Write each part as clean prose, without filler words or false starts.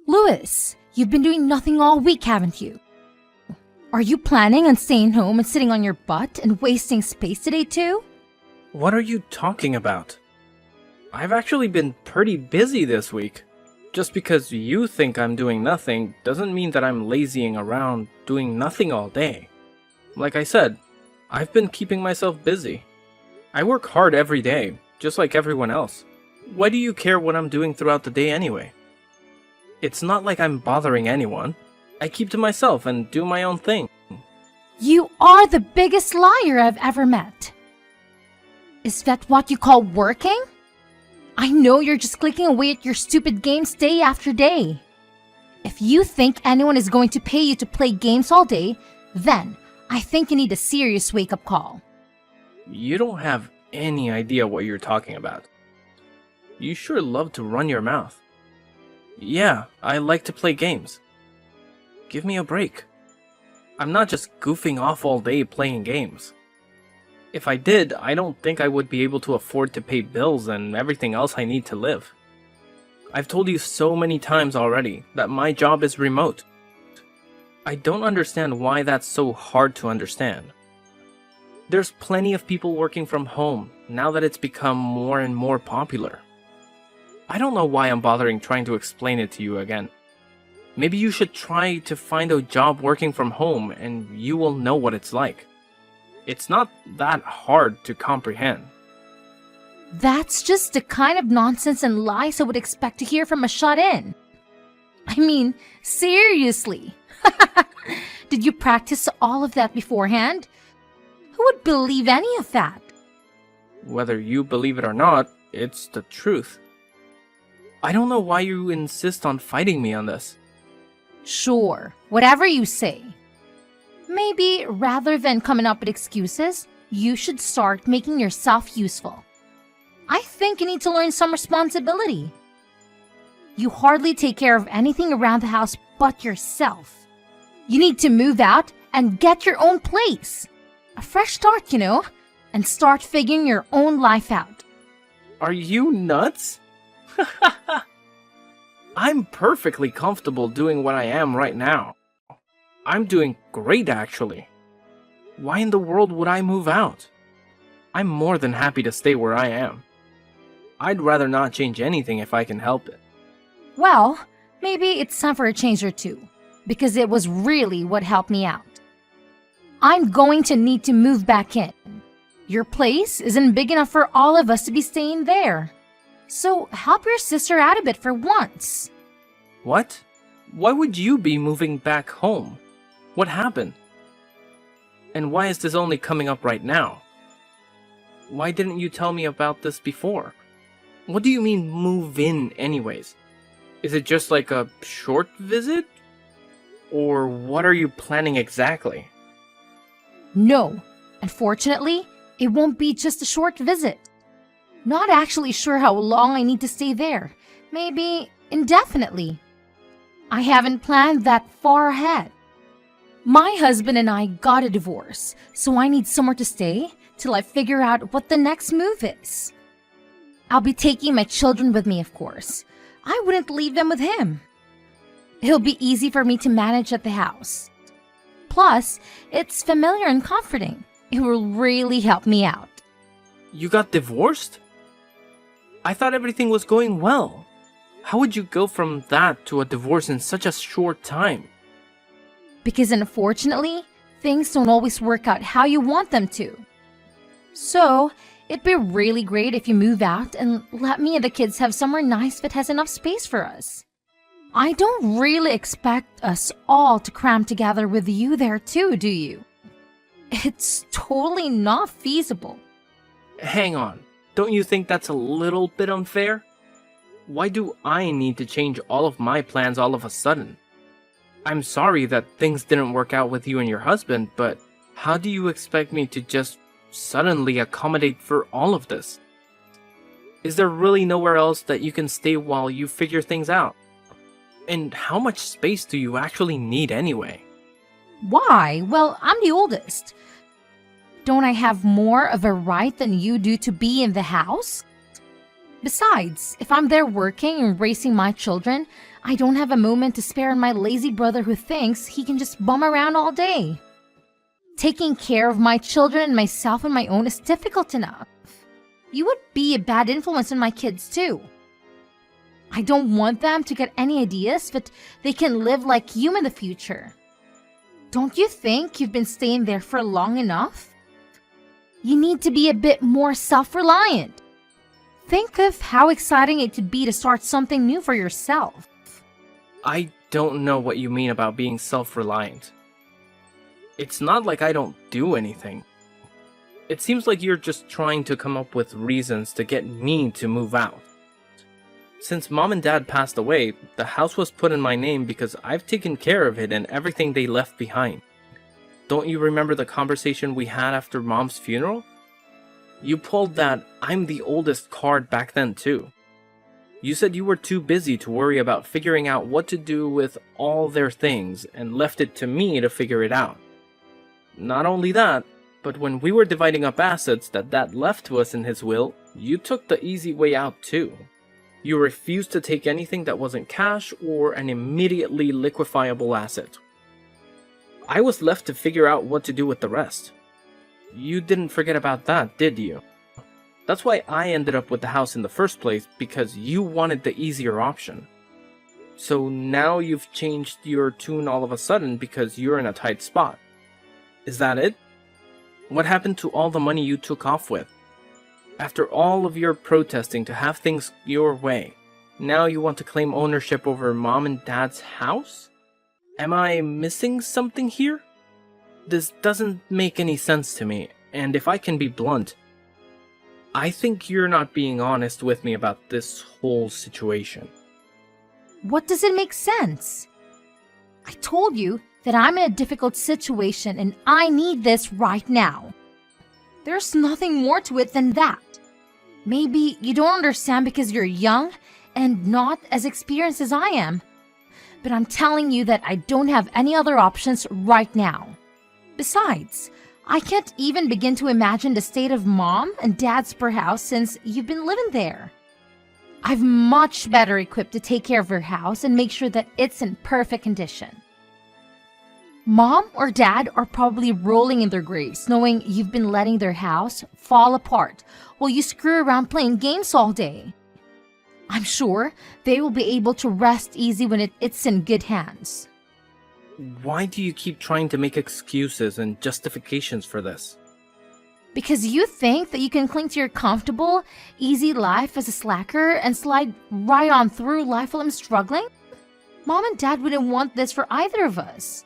Louis, you've been doing nothing all week, haven't you? Are you planning on staying home and sitting on your butt and wasting space today too? What are you talking about? I've actually been pretty busy this week. Just because you think I'm doing nothing doesn't mean that I'm lazying around doing nothing all day. Like I said, I've been keeping myself busy. I work hard every day, just like everyone else. Why do you care what I'm doing throughout the day anyway? It's not like I'm bothering anyone. I keep to myself and do my own thing. You are the biggest liar I've ever met. Is that what you call working? I know you're just clicking away at your stupid games day after day. If you think anyone is going to pay you to play games all day, then I think you need a serious wake-up call. You don't have any idea what you're talking about. You sure love to run your mouth. Yeah, I like to play games. Give me a break. I'm not just goofing off all day playing games. If I did, I don't think I would be able to afford to pay bills and everything else I need to live. I've told you so many times already that my job is remote. I don't understand why that's so hard to understand. There's plenty of people working from home now that it's become more and more popular. I don't know why I'm bothering trying to explain it to you again. Maybe you should try to find a job working from home and you will know what it's like. It's not that hard to comprehend. That's just the kind of nonsense and lies I would expect to hear from a shut-in. I mean, seriously. Did you practice all of that beforehand? Who would believe any of that? Whether you believe it or not, it's the truth. I don't know why you insist on fighting me on this. Sure, whatever you say. Maybe rather than coming up with excuses, you should start making yourself useful. I think you need to learn some responsibility. You hardly take care of anything around the house but yourself. You need to move out and get your own place. A fresh start, and start figuring your own life out. Are you nuts? I'm perfectly comfortable doing what I am right now. I'm doing great, actually. Why in the world would I move out? I'm more than happy to stay where I am. I'd rather not change anything if I can help it. Well, maybe it's time for a change or two, because it was really what helped me out. I'm going to need to move back in. Your place isn't big enough for all of us to be staying there. So help your sister out a bit for once. What? Why would you be moving back home? What happened? And why is this only coming up right now? Why didn't you tell me about this before? What do you mean move in anyways? Is it just like a short visit? Or what are you planning exactly? No, unfortunately, it won't be just a short visit. Not actually sure how long I need to stay there. Maybe indefinitely. I haven't planned that far ahead. My husband and I got a divorce, so I need somewhere to stay till I figure out what the next move is. I'll be taking my children with me, of course. I wouldn't leave them with him. It'll be easy for me to manage at the house. Plus, it's familiar and comforting. It will really help me out. You got divorced? I thought everything was going well. How would you go from that to a divorce in such a short time? Because unfortunately, things don't always work out how you want them to. So, it'd be really great if you move out and let me and the kids have somewhere nice that has enough space for us. I don't really expect us all to cram together with you there too, do you? It's totally not feasible. Hang on. Don't you think that's a little bit unfair? Why do I need to change all of my plans all of a sudden? I'm sorry that things didn't work out with you and your husband, but how do you expect me to just suddenly accommodate for all of this? Is there really nowhere else that you can stay while you figure things out? And how much space do you actually need anyway? Why? Well, I'm the oldest. Don't I have more of a right than you do to be in the house? Besides, if I'm there working and raising my children, I don't have a moment to spare on my lazy brother who thinks he can just bum around all day. Taking care of my children and myself on my own is difficult enough. You would be a bad influence on my kids too. I don't want them to get any ideas that they can live like you in the future. Don't you think you've been staying there for long enough? You need to be a bit more self-reliant. Think of how exciting it could be to start something new for yourself. I don't know what you mean about being self-reliant. It's not like I don't do anything. It seems like you're just trying to come up with reasons to get me to move out. Since Mom and Dad passed away, the house was put in my name because I've taken care of it and everything they left behind. Don't you remember the conversation we had after Mom's funeral? You pulled that "I'm the oldest" card back then too. You said you were too busy to worry about figuring out what to do with all their things and left it to me to figure it out. Not only that, but when we were dividing up assets that Dad left to us in his will, you took the easy way out too. You refused to take anything that wasn't cash or an immediately liquefiable asset. I was left to figure out what to do with the rest. You didn't forget about that, did you? That's why I ended up with the house in the first place, because you wanted the easier option. So now you've changed your tune all of a sudden because you're in a tight spot. Is that it? What happened to all the money you took off with? After all of your protesting to have things your way, now you want to claim ownership over Mom and Dad's house? Am I missing something here? This doesn't make any sense to me, and if I can be blunt, I think you're not being honest with me about this whole situation. What does it make sense? I told you that I'm in a difficult situation and I need this right now. There's nothing more to it than that. Maybe you don't understand because you're young and not as experienced as I am. But I'm telling you that I don't have any other options right now. Besides, I can't even begin to imagine the state of Mom and Dad's per house since you've been living there. I'm much better equipped to take care of your house and make sure that it's in perfect condition. Mom or Dad are probably rolling in their graves knowing you've been letting their house fall apart while you screw around playing games all day. I'm sure they will be able to rest easy when it's in good hands. Why do you keep trying to make excuses and justifications for this? Because you think that you can cling to your comfortable, easy life as a slacker and slide right on through life while I'm struggling? Mom and Dad wouldn't want this for either of us.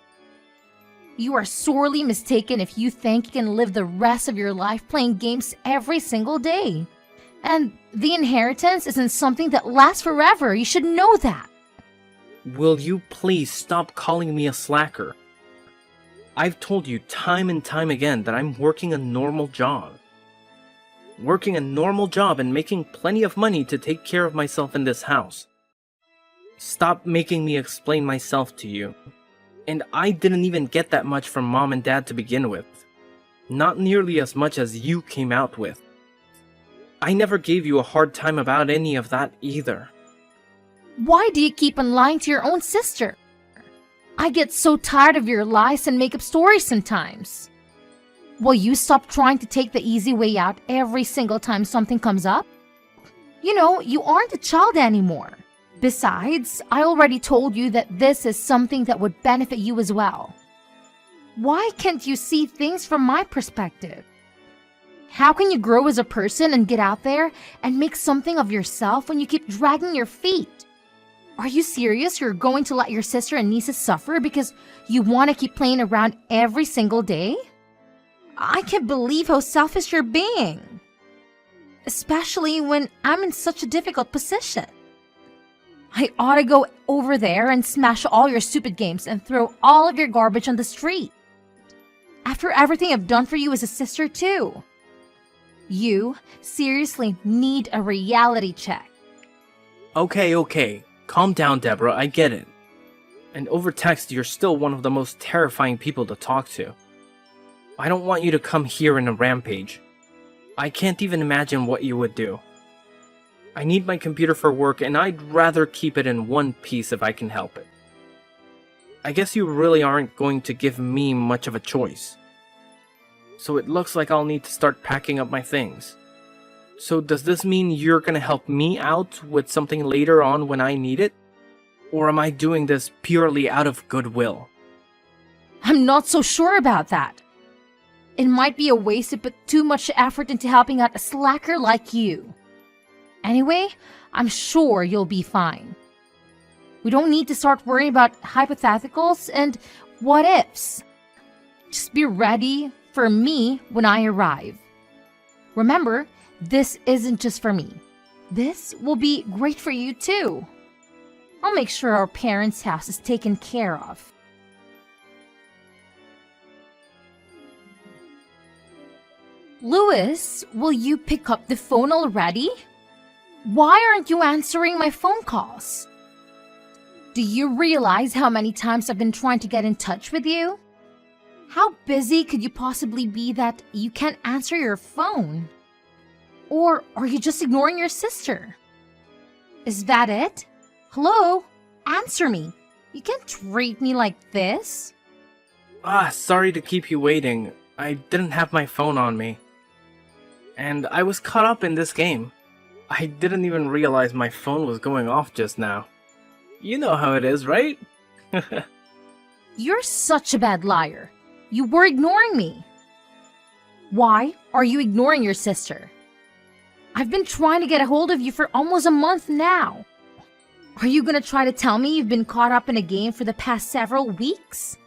You are sorely mistaken if you think you can live the rest of your life playing games every single day. And the inheritance isn't something that lasts forever. You should know that. Will you please stop calling me a slacker? I've told you time and time again that I'm working a normal job. Working a normal job and making plenty of money to take care of myself in this house. Stop making me explain myself to you. And I didn't even get that much from Mom and Dad to begin with. Not nearly as much as you came out with. I never gave you a hard time about any of that either. Why do you keep on lying to your own sister? I get so tired of your lies and make-up stories sometimes. Will you stop trying to take the easy way out every single time something comes up? You know, you aren't a child anymore. Besides, I already told you that this is something that would benefit you as well. Why can't you see things from my perspective? How can you grow as a person and get out there and make something of yourself when you keep dragging your feet? Are you serious you're going to let your sister and nieces suffer because you want to keep playing around every single day? I can't believe how selfish you're being. Especially when I'm in such a difficult position. I ought to go over there and smash all your stupid games and throw all of your garbage on the street. After everything I've done for you as a sister too. You seriously need a reality check. Okay. Calm down, Deborah, I get it. And over text, you're still one of the most terrifying people to talk to. I don't want you to come here in a rampage. I can't even imagine what you would do. I need my computer for work, and I'd rather keep it in one piece if I can help it. I guess you really aren't going to give me much of a choice. So it looks like I'll need to start packing up my things. So does this mean you're gonna help me out with something later on when I need it? Or am I doing this purely out of goodwill? I'm not so sure about that. It might be a waste to put too much effort into helping out a slacker like you. Anyway, I'm sure you'll be fine. We don't need to start worrying about hypotheticals and what ifs. Just be ready for me when I arrive. Remember, this isn't just for me. This will be great for you too. I'll make sure our parents' house is taken care of. Louis, will you pick up the phone already? Why aren't you answering my phone calls? Do you realize how many times I've been trying to get in touch with you? How busy could you possibly be that you can't answer your phone? Or are you just ignoring your sister? Is that it? Hello? Answer me. You can't treat me like this. Sorry to keep you waiting. I didn't have my phone on me. And I was caught up in this game. I didn't even realize my phone was going off just now. You know how it is, right? You're such a bad liar. You were ignoring me. Why are you ignoring your sister? I've been trying to get a hold of you for almost a month now. Are you gonna try to tell me you've been caught up in a game for the past several weeks?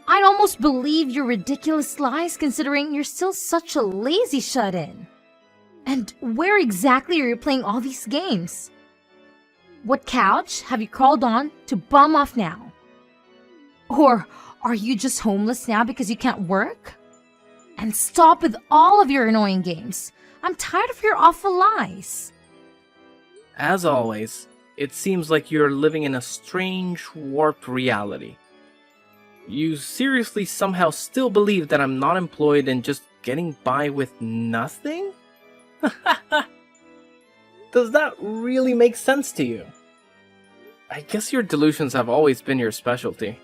I'd almost believe your ridiculous lies considering you're still such a lazy shut-in. And where exactly are you playing all these games? What couch have you crawled on to bum off now? Or are you just homeless now because you can't work? And stop with all of your annoying games. I'm tired of your awful lies. As always, it seems like you're living in a strange, warped reality. You seriously somehow still believe that I'm not employed and just getting by with nothing? Does that really make sense to you? I guess your delusions have always been your specialty.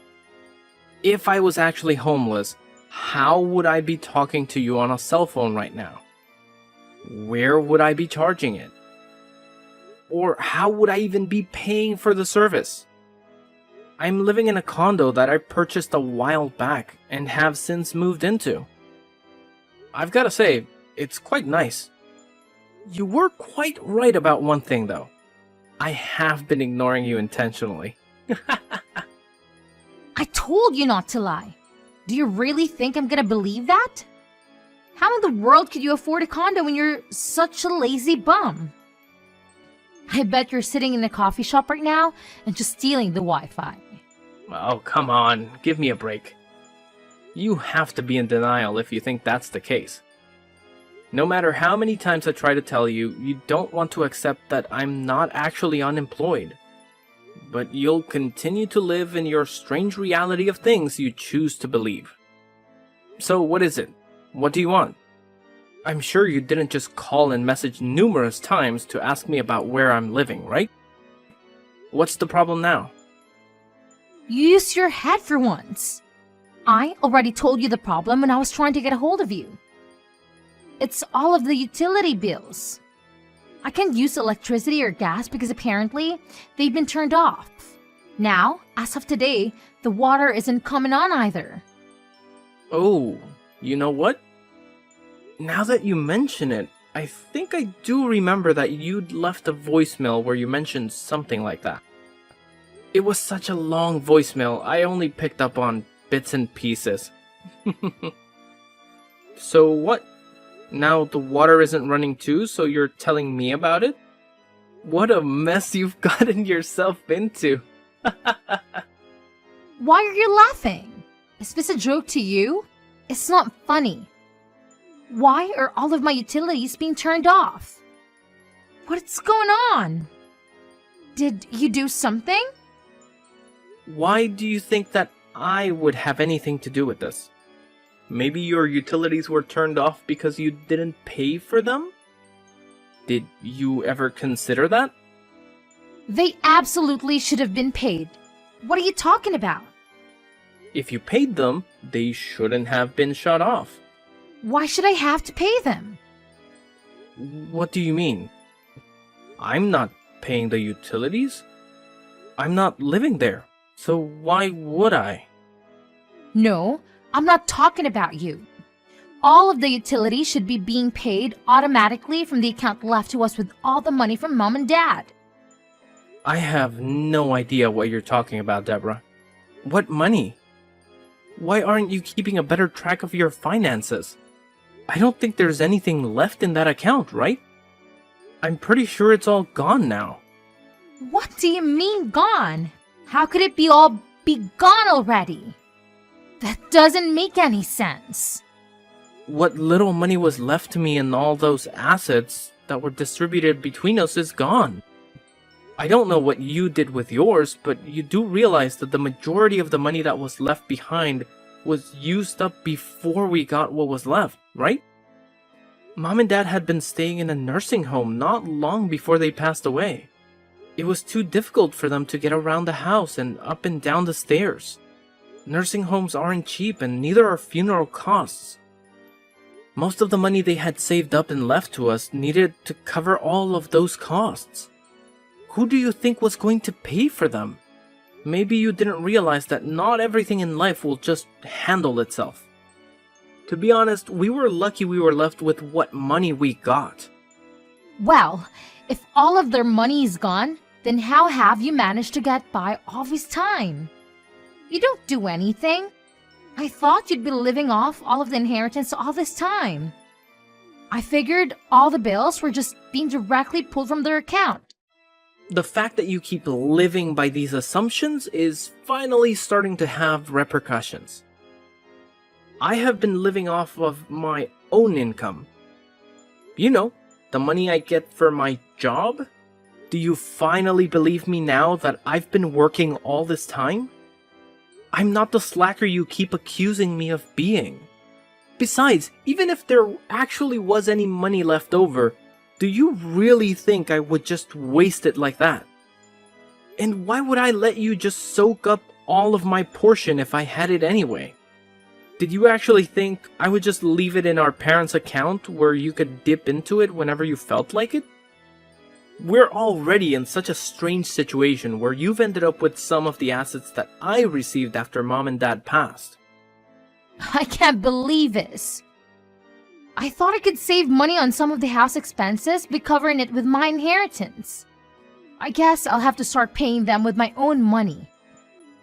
If I was actually homeless, how would I be talking to you on a cell phone right now? Where would I be charging it? Or how would I even be paying for the service? I'm living in a condo that I purchased a while back and have since moved into. I've gotta say, it's quite nice. You were quite right about one thing though. I have been ignoring you intentionally. I told you not to lie. Do you really think I'm gonna believe that? How in the world could you afford a condo when you're such a lazy bum? I bet you're sitting in a coffee shop right now and just stealing the Wi-Fi. Oh, come on, give me a break. You have to be in denial if you think that's the case. No matter how many times I try to tell you, you don't want to accept that I'm not actually unemployed. But you'll continue to live in your strange reality of things you choose to believe. So what is it? What do you want? I'm sure you didn't just call and message numerous times to ask me about where I'm living, right? What's the problem now? Use your head for once. I already told you the problem when I was trying to get a hold of you. It's all of the utility bills. I can't use electricity or gas because apparently they've been turned off. Now, as of today, the water isn't coming on either. Oh, you know what? Now that you mention it, I think I do remember that you'd left a voicemail where you mentioned something like that. It was such a long voicemail, I only picked up on bits and pieces. So what? Now the water isn't running too, so you're telling me about it? What a mess you've gotten yourself into. Why are you laughing? Is this a joke to you? It's not funny. Why are all of my utilities being turned off? What's going on? Did you do something? Why do you think that I would have anything to do with this? Maybe your utilities were turned off because you didn't pay for them? Did you ever consider that? They absolutely should have been paid. What are you talking about? If you paid them, they shouldn't have been shut off. Why should I have to pay them? What do you mean? I'm not paying the utilities. I'm not living there, so why would I? No, I'm not talking about you. All of the utilities should be being paid automatically from the account left to us with all the money from Mom and Dad. I have no idea what you're talking about, Deborah. What money? Why aren't you keeping a better track of your finances? I don't think there's anything left in that account, right? I'm pretty sure it's all gone now. What do you mean gone? How could it be all be gone already? That doesn't make any sense. What little money was left to me in all those assets that were distributed between us is gone. I don't know what you did with yours, but you do realize that the majority of the money that was left behind was used up before we got what was left, right? Mom and Dad had been staying in a nursing home not long before they passed away. It was too difficult for them to get around the house and up and down the stairs. Nursing homes aren't cheap, and neither are funeral costs. Most of the money they had saved up and left to us needed to cover all of those costs. Who do you think was going to pay for them? Maybe you didn't realize that not everything in life will just handle itself. To be honest, we were lucky we were left with what money we got. Well, if all of their money is gone, then how have you managed to get by all this time? You don't do anything. I thought you'd be living off all of the inheritance all this time. I figured all the bills were just being directly pulled from their account. The fact that you keep living by these assumptions is finally starting to have repercussions. I have been living off of my own income. You know, the money I get for my job? Do you finally believe me now that I've been working all this time? I'm not the slacker you keep accusing me of being. Besides, even if there actually was any money left over, do you really think I would just waste it like that? And why would I let you just soak up all of my portion if I had it anyway? Did you actually think I would just leave it in our parents' account where you could dip into it whenever you felt like it? We're already in such a strange situation where you've ended up with some of the assets that I received after Mom and Dad passed. I can't believe this. I thought I could save money on some of the house expenses by covering it with my inheritance. I guess I'll have to start paying them with my own money.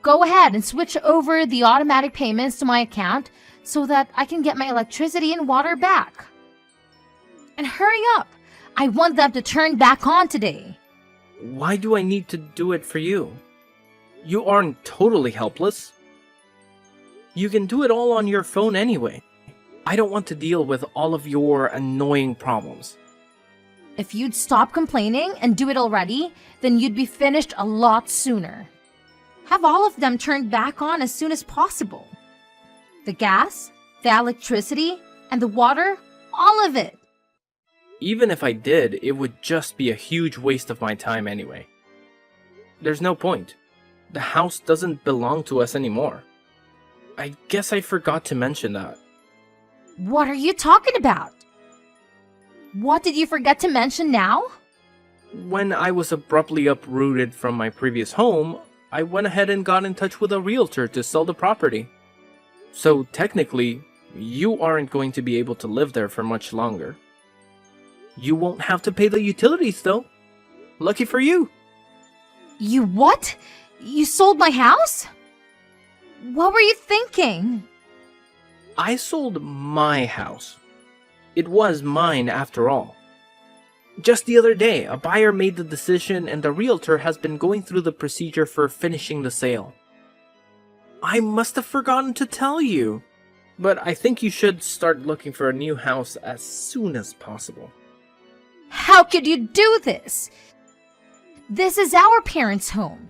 Go ahead and switch over the automatic payments to my account so that I can get my electricity and water back. And hurry up! I want them to turn back on today. Why do I need to do it for you? You aren't totally helpless. You can do it all on your phone anyway. I don't want to deal with all of your annoying problems. If you'd stop complaining and do it already, then you'd be finished a lot sooner. Have all of them turned back on as soon as possible. The gas, the electricity, and the water, all of it. Even if I did, it would just be a huge waste of my time anyway. There's no point. The house doesn't belong to us anymore. I guess I forgot to mention that. What are you talking about? What did you forget to mention now? When I was abruptly uprooted from my previous home, I went ahead and got in touch with a realtor to sell the property. So technically, you aren't going to be able to live there for much longer. You won't have to pay the utilities though. Lucky for you. You what? You sold my house? What were you thinking? I sold my house. It was mine after all. Just the other day, a buyer made the decision and the realtor has been going through the procedure for finishing the sale. I must have forgotten to tell you, but I think you should start looking for a new house as soon as possible. How could you do this? This is our parents' home.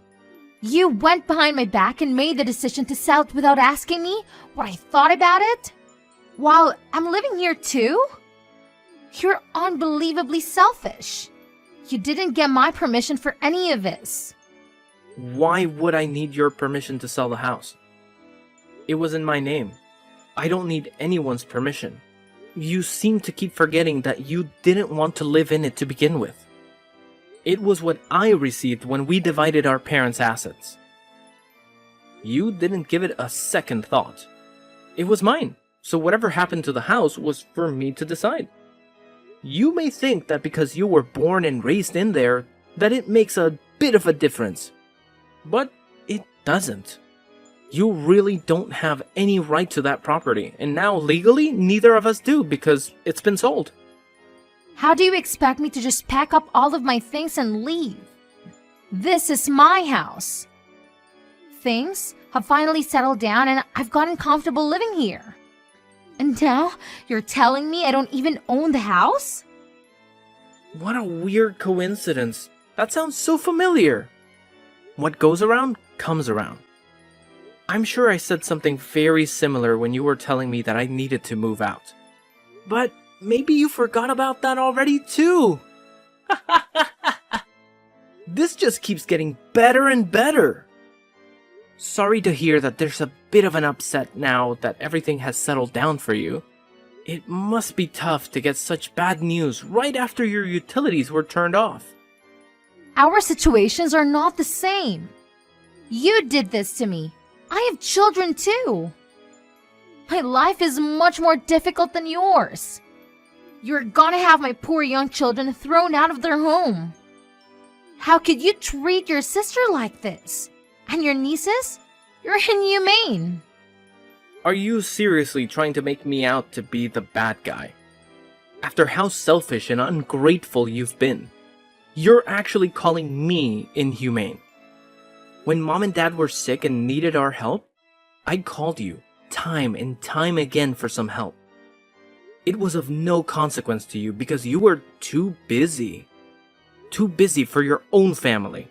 You went behind my back and made the decision to sell it without asking me what I thought about it? While I'm living here too? You're unbelievably selfish. You didn't get my permission for any of this. Why would I need your permission to sell the house? It was in my name. I don't need anyone's permission. You seem to keep forgetting that you didn't want to live in it to begin with. It was what I received when we divided our parents' assets. You didn't give it a second thought. It was mine, so whatever happened to the house was for me to decide. You may think that because you were born and raised in there, that it makes a bit of a difference. But it doesn't. You really don't have any right to that property, and now legally, neither of us do because it's been sold. How do you expect me to just pack up all of my things and leave? This is my house. Things have finally settled down and I've gotten comfortable living here. And now you're telling me I don't even own the house? What a weird coincidence. That sounds so familiar. What goes around comes around. I'm sure I said something very similar when you were telling me that I needed to move out. But maybe you forgot about that already too. This just keeps getting better and better. Sorry to hear that there's a bit of an upset now that everything has settled down for you. It must be tough to get such bad news right after your utilities were turned off. Our situations are not the same. You did this to me. I have children too. My life is much more difficult than yours. You're gonna have my poor young children thrown out of their home. How could you treat your sister like this? And your nieces? You're inhumane. Are you seriously trying to make me out to be the bad guy? After how selfish and ungrateful you've been, you're actually calling me inhumane. When Mom and Dad were sick and needed our help, I called you time and time again for some help. It was of no consequence to you because you were too busy. Too busy for your own family.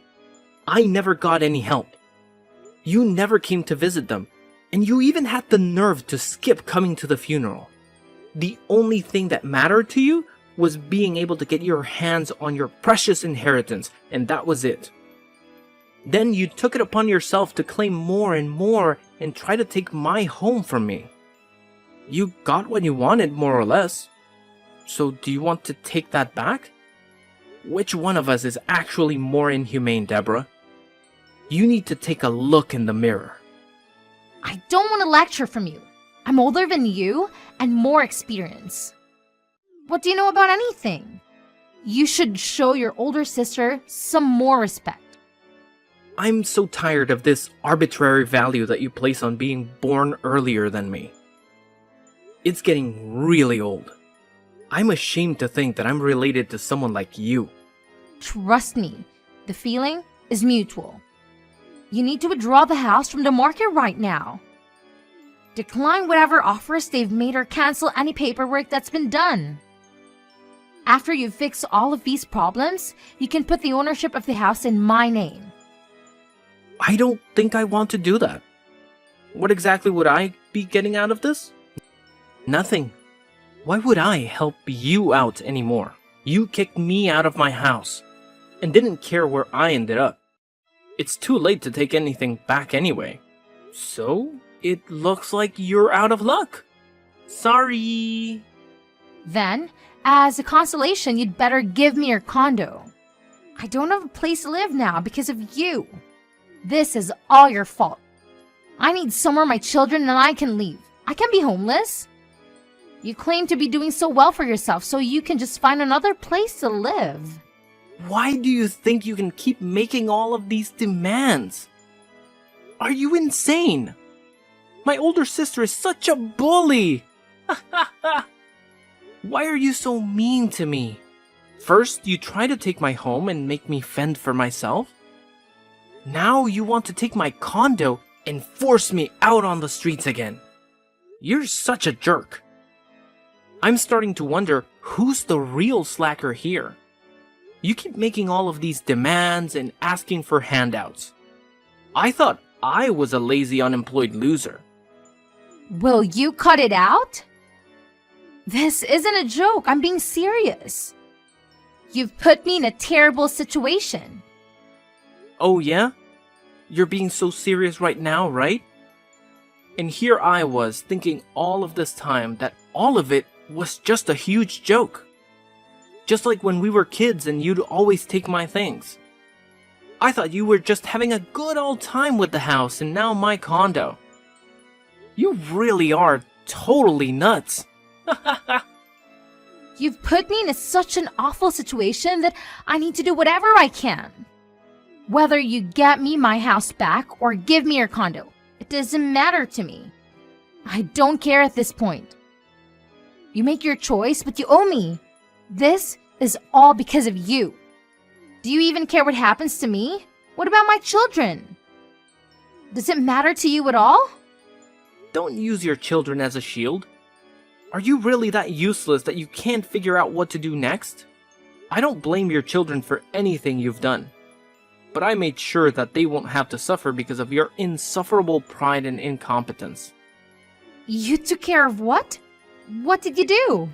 I never got any help. You never came to visit them, and you even had the nerve to skip coming to the funeral. The only thing that mattered to you was being able to get your hands on your precious inheritance, and that was it. Then you took it upon yourself to claim more and more and try to take my home from me. You got what you wanted, more or less. So do you want to take that back? Which one of us is actually more inhumane, Deborah? You need to take a look in the mirror. I don't want to lecture from you. I'm older than you and more experience. What do you know about anything? You should show your older sister some more respect. I'm so tired of this arbitrary value that you place on being born earlier than me. It's getting really old. I'm ashamed to think that I'm related to someone like you. Trust me, the feeling is mutual. You need to withdraw the house from the market right now. Decline whatever offers they've made or cancel any paperwork that's been done. After you fix all of these problems, you can put the ownership of the house in my name. I don't think I want to do that. What exactly would I be getting out of this? Nothing. Why would I help you out anymore? You kicked me out of my house and didn't care where I ended up. It's too late to take anything back anyway. So, it looks like you're out of luck. Sorry. Then, as a consolation, you'd better give me your condo. I don't have a place to live now because of you. This is all your fault. I need somewhere my children and I can leave. I can't be homeless. You claim to be doing so well for yourself, so you can just find another place to live. Why do you think you can keep making all of these demands? Are you insane? My older sister is such a bully. Why are you so mean to me? First, you try to take my home and make me fend for myself. Now you want to take my condo and force me out on the streets again. You're such a jerk. I'm starting to wonder who's the real slacker here. You keep making all of these demands and asking for handouts. I thought I was a lazy, unemployed loser. Will you cut it out? This isn't a joke. I'm being serious. You've put me in a terrible situation. Oh yeah? You're being so serious right now, right? And here I was thinking all of this time that all of it was just a huge joke. Just like when we were kids and you'd always take my things. I thought you were just having a good old time with the house and now my condo. You really are totally nuts. You've put me in such an awful situation that I need to do whatever I can. Whether you get me my house back or give me your condo, it doesn't matter to me. I don't care at this point. You make your choice, but you owe me. This is all because of you. Do you even care what happens to me? What about my children? Does it matter to you at all? Don't use your children as a shield. Are you really that useless that you can't figure out what to do next? I don't blame your children for anything you've done. But I made sure that they won't have to suffer because of your insufferable pride and incompetence. You took care of what? What did you do?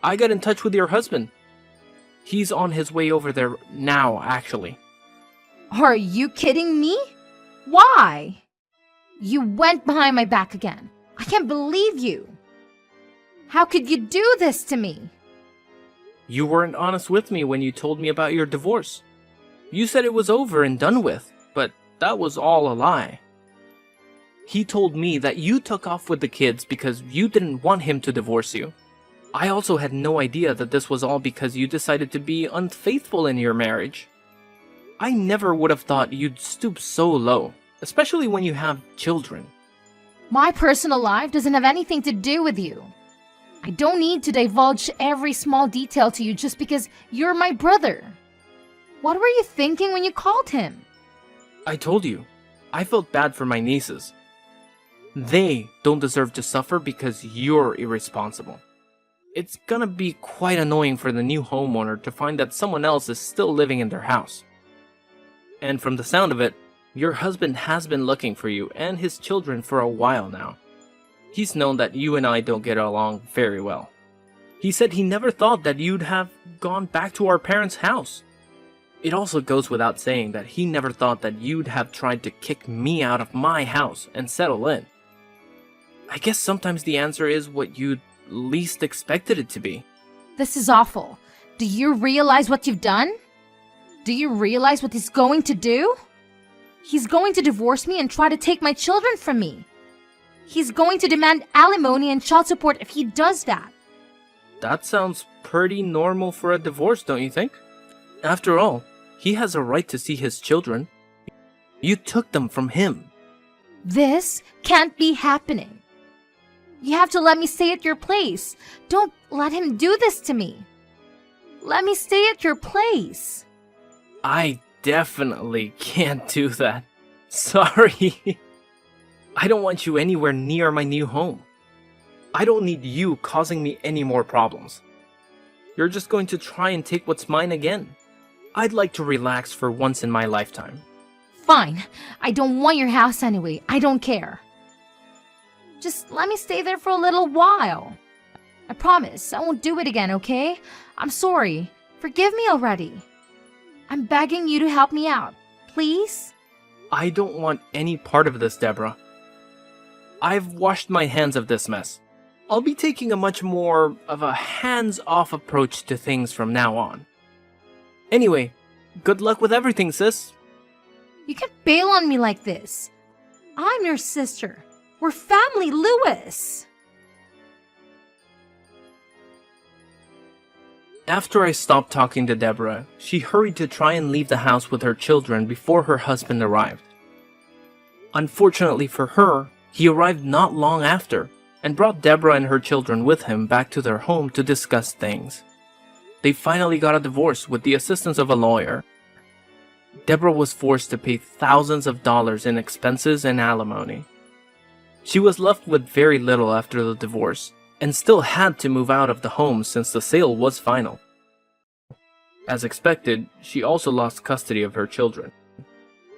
I got in touch with your husband. He's on his way over there now, actually. Are you kidding me? Why? You went behind my back again. I can't believe you. How could you do this to me? You weren't honest with me when you told me about your divorce. You said it was over and done with, but that was all a lie. He told me that you took off with the kids because you didn't want him to divorce you. I also had no idea that this was all because you decided to be unfaithful in your marriage. I never would have thought you'd stoop so low, especially when you have children. My personal life doesn't have anything to do with you. I don't need to divulge every small detail to you just because you're my brother. What were you thinking when you called him? I told you, I felt bad for my nieces. They don't deserve to suffer because you're irresponsible. It's gonna be quite annoying for the new homeowner to find that someone else is still living in their house. And from the sound of it, your husband has been looking for you and his children for a while now. He's known that you and I don't get along very well. He said he never thought that you'd have gone back to our parents' house. It also goes without saying that he never thought that you'd have tried to kick me out of my house and settle in. I guess sometimes the answer is what you'd least expected it to be. This is awful. Do you realize what you've done? Do you realize what he's going to do? He's going to divorce me and try to take my children from me. He's going to demand alimony and child support if he does that. That sounds pretty normal for a divorce, don't you think? After all, he has a right to see his children. You took them from him. This can't be happening. You have to let me stay at your place. Don't let him do this to me. Let me stay at your place. I definitely can't do that. Sorry. I don't want you anywhere near my new home. I don't need you causing me any more problems. You're just going to try and take what's mine again. I'd like to relax for once in my lifetime. Fine. I don't want your house anyway. I don't care. Just let me stay there for a little while. I promise I won't do it again, okay? I'm sorry. Forgive me already. I'm begging you to help me out. Please? I don't want any part of this, Deborah. I've washed my hands of this mess. I'll be taking a much more of a hands-off approach to things from now on. Anyway, good luck with everything, sis. You can't bail on me like this. I'm your sister. We're family, Lewis. After I stopped talking to Deborah, she hurried to try and leave the house with her children before her husband arrived. Unfortunately for her, he arrived not long after and brought Deborah and her children with him back to their home to discuss things. They finally got a divorce with the assistance of a lawyer. Deborah was forced to pay thousands of dollars in expenses and alimony. She was left with very little after the divorce, and still had to move out of the home since the sale was final. As expected, she also lost custody of her children.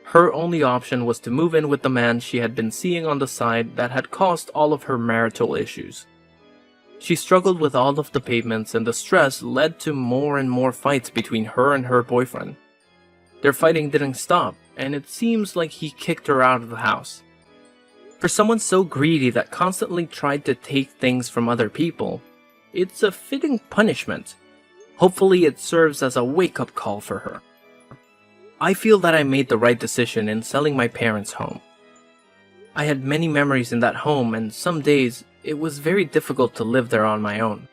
Her only option was to move in with the man she had been seeing on the side that had caused all of her marital issues. She struggled with all of the payments, and the stress led to more and more fights between her and her boyfriend. Their fighting didn't stop, and it seems like he kicked her out of the house. For someone so greedy that constantly tried to take things from other people, it's a fitting punishment. Hopefully it serves as a wake-up call for her. I feel that I made the right decision in selling my parents' home. I had many memories in that home, and some days it was very difficult to live there on my own.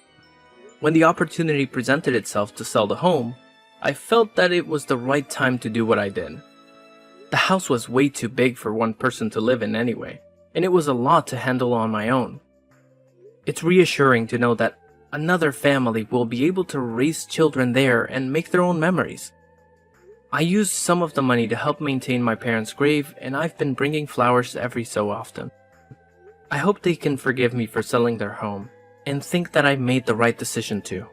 When the opportunity presented itself to sell the home, I felt that it was the right time to do what I did. The house was way too big for one person to live in anyway, and it was a lot to handle on my own. It's reassuring to know that another family will be able to raise children there and make their own memories. I used some of the money to help maintain my parents' grave, and I've been bringing flowers every so often. I hope they can forgive me for selling their home, and think that I made the right decision too.